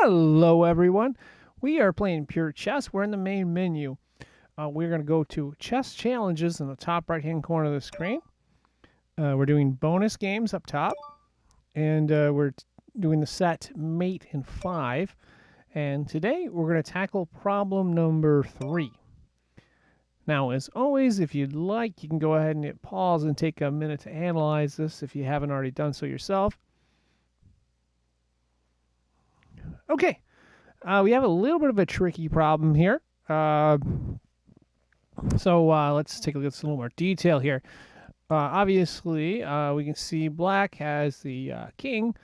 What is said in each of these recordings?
Hello, everyone. We are playing Pure Chess. We're in the main menu. We're going to go to Chess Challenges in the top right-hand corner of the screen. We're doing bonus games up top, and we're doing the set Mate in 5. And today we're going to tackle problem number 3. Now, as always, if you'd like, you can go ahead and hit pause and take a minute to analyze this if you haven't already done so yourself. Okay. We have a little bit of a tricky problem here. So let's take a look at some little more detail here. Obviously, we can see black has the king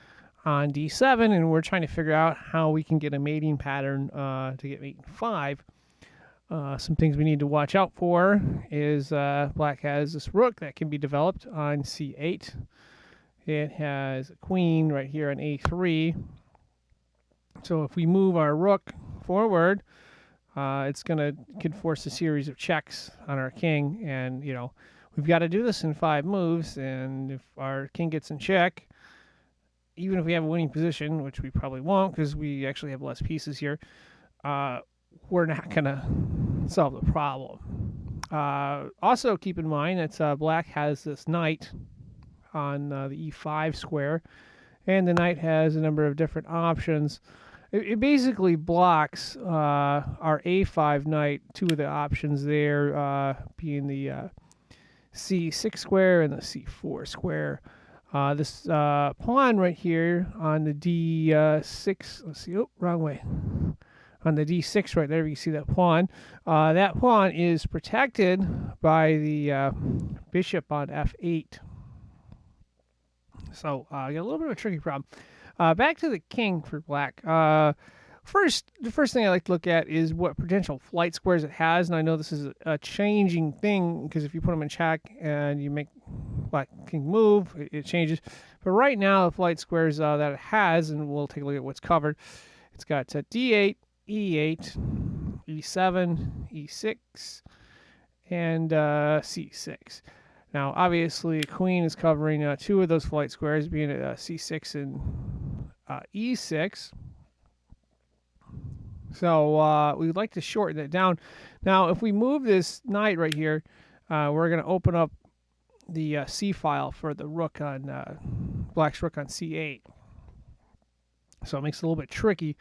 on d7, and we're trying to figure out how we can get a mating pattern to get mate in 5. Some things we need to watch out for is black has this rook that can be developed on c8. It has a queen right here on a3. So if we move our rook forward, it's could force a series of checks on our king, and we've got to do this in 5 moves. And if our king gets in check, even if we have a winning position, which we probably won't because we actually have less pieces here, we're not gonna solve the problem. Also, keep in mind that black has this knight on the e5 square, and the knight has a number of different options. It basically blocks our a5 knight, 2 of the options there being the c6 square and the c4 square. This pawn right here on the d6, let's see, oh, wrong way. On the d6 right there, you see that pawn. That pawn is protected by the bishop on f8. So got a little bit of a tricky problem. Back to the king for black. The first thing I like to look at is what potential flight squares it has, and I know this is a changing thing because if you put them in check and you make black king move, it changes. But right now, the flight squares that it has, and we'll take a look at what's covered. It's got d8, e8, e7, e6, and c6. Now, obviously, queen is covering 2 of those flight squares, being at c6 and e6. So we'd like to shorten that down. Now, if we move this knight right here, we're going to open up the c file for the rook on black's rook on c8. So it makes it a little bit tricky.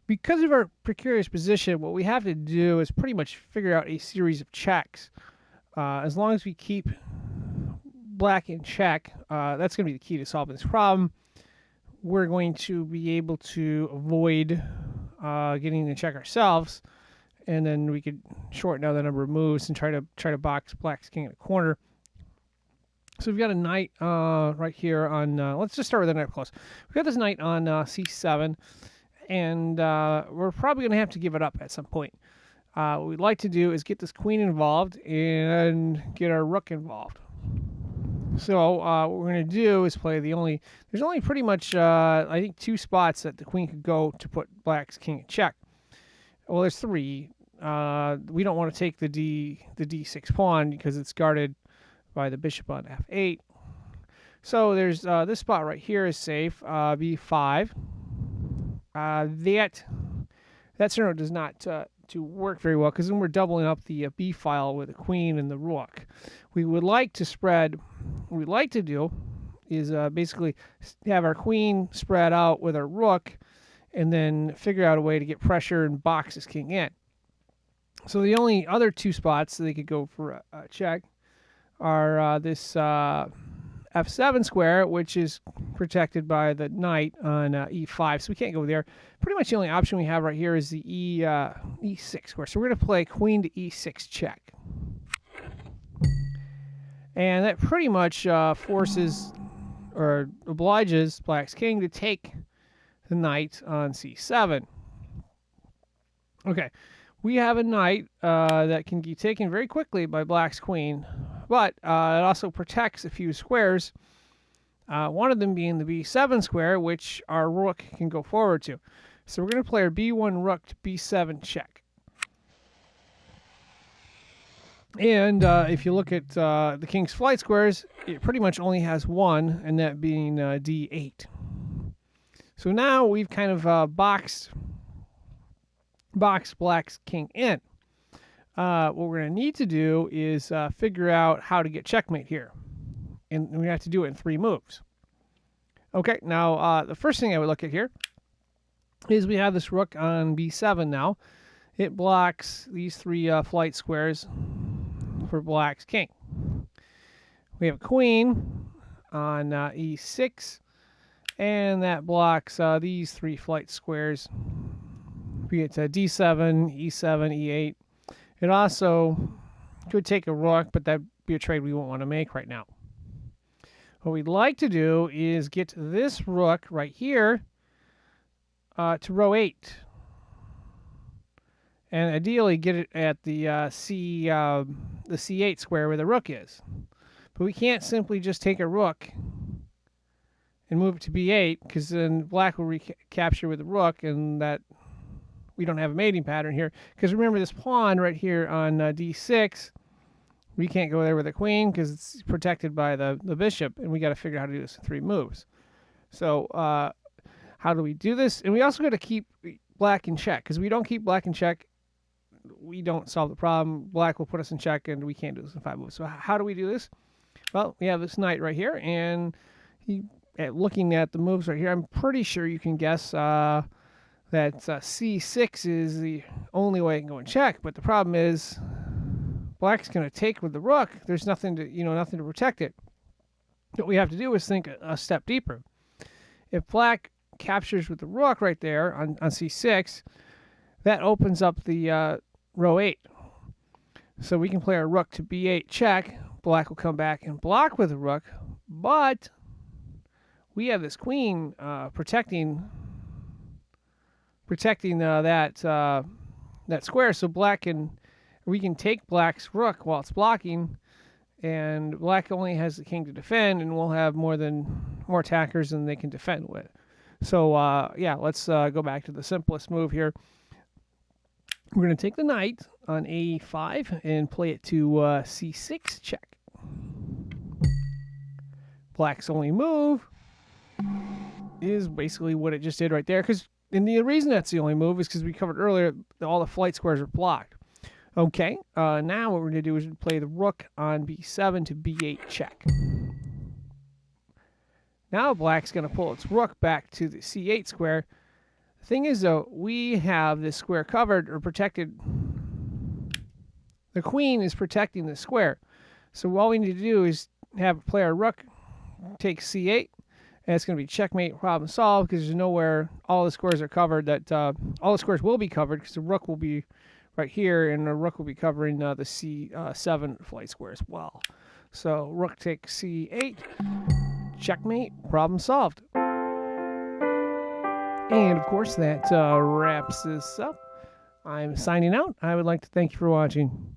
Because of our precarious position, what we have to do is pretty much figure out a series of checks. As long as we keep black in check, that's going to be the key to solving this problem. We're going to be able to avoid getting in check ourselves, and then we could shorten down the number of moves and try to box black's king in a corner. So we've got a knight right here on. Let's just start with the knight close. We've got this knight on c7. And we're probably going to have to give it up at some point. What we'd like to do is get this queen involved and get our rook involved. So what we're going to do is play there's only pretty much, I think, 2 spots that the queen could go to put black's king in check. Well, there's 3. We don't want to take the d6 pawn because it's guarded by the bishop on f8. So there's this spot right here is safe, b5. That scenario does not to work very well because then we're doubling up the b file with the queen and the rook. We would like to spread. What we'd like to do is basically have our queen spread out with our rook, and then figure out a way to get pressure and box this king in. So the only other 2 spots that they could go for a check are this f7 square, which is protected by the knight on e5, so we can't go there. Pretty much the only option we have right here is the e6 square. So we're going to play queen to e6 check. And that pretty much forces or obliges black's king to take the knight on c7. Okay, we have a knight that can be taken very quickly by black's queen, but it also protects a few squares, one of them being the b7 square, which our rook can go forward to. So we're going to play our b1 rook to b7 check. And if you look at the king's flight squares, it pretty much only has one, and that being d8. So now we've kind of boxed black's king in. What we're going to need to do is figure out how to get checkmate here. And we have to do it in 3 moves. Okay, now the first thing I would look at here is we have this rook on b7 now. It blocks these 3 flight squares for black's king. We have a queen on e6, and that blocks these 3 flight squares. We get to d7, e7, e8. It also could take a rook, but that'd be a trade we won't want to make right now. What we'd like to do is get this rook right here to row 8. And ideally get it at the c8 square where the rook is. But we can't simply just take a rook and move it to b8, because then black will recapture with the rook, and that we don't have a mating pattern here. Because remember, this pawn right here on d6, we can't go there with a queen because it's protected by the bishop, and we got to figure out how to do this in 3 moves. So how do we do this? And we also got to keep black in check, because if we don't keep black in check, we don't solve the problem. Black will put us in check, and we can't do this in 5 moves. So how do we do this? Well, we have this knight right here, and looking at the moves right here, I'm pretty sure you can guess that c6 is the only way I can go and check. But the problem is, black's going to take with the rook. There's nothing to nothing to protect it. What we have to do is think a step deeper. If black captures with the rook right there on c6, that opens up the row 8. So we can play our rook to b8 check. Black will come back and block with the rook, but we have this queen protecting that square. So we can take black's rook while it's blocking, and black only has the king to defend, and we'll have more attackers than they can defend with. So yeah, let's go back to the simplest move here. We're going to take the knight on a5 and play it to c6 check. Black's only move is basically what it just did right there. And the reason that's the only move is because we covered earlier all the flight squares are blocked. Okay, now what we're going to do is play the rook on b7 to b8 check. Now black's going to pull its rook back to the c8 square. The thing is, though, we have this square covered or protected. The queen is protecting the square. So all we need to do is play our rook, take c8, and it's going to be checkmate, problem solved, because there's nowhere all the squares are covered. All the squares will be covered because the rook will be right here, and the rook will be covering the c7 flight square as well. So rook takes c8, checkmate, problem solved. And of course, that wraps this up. I'm signing out. I would like to thank you for watching.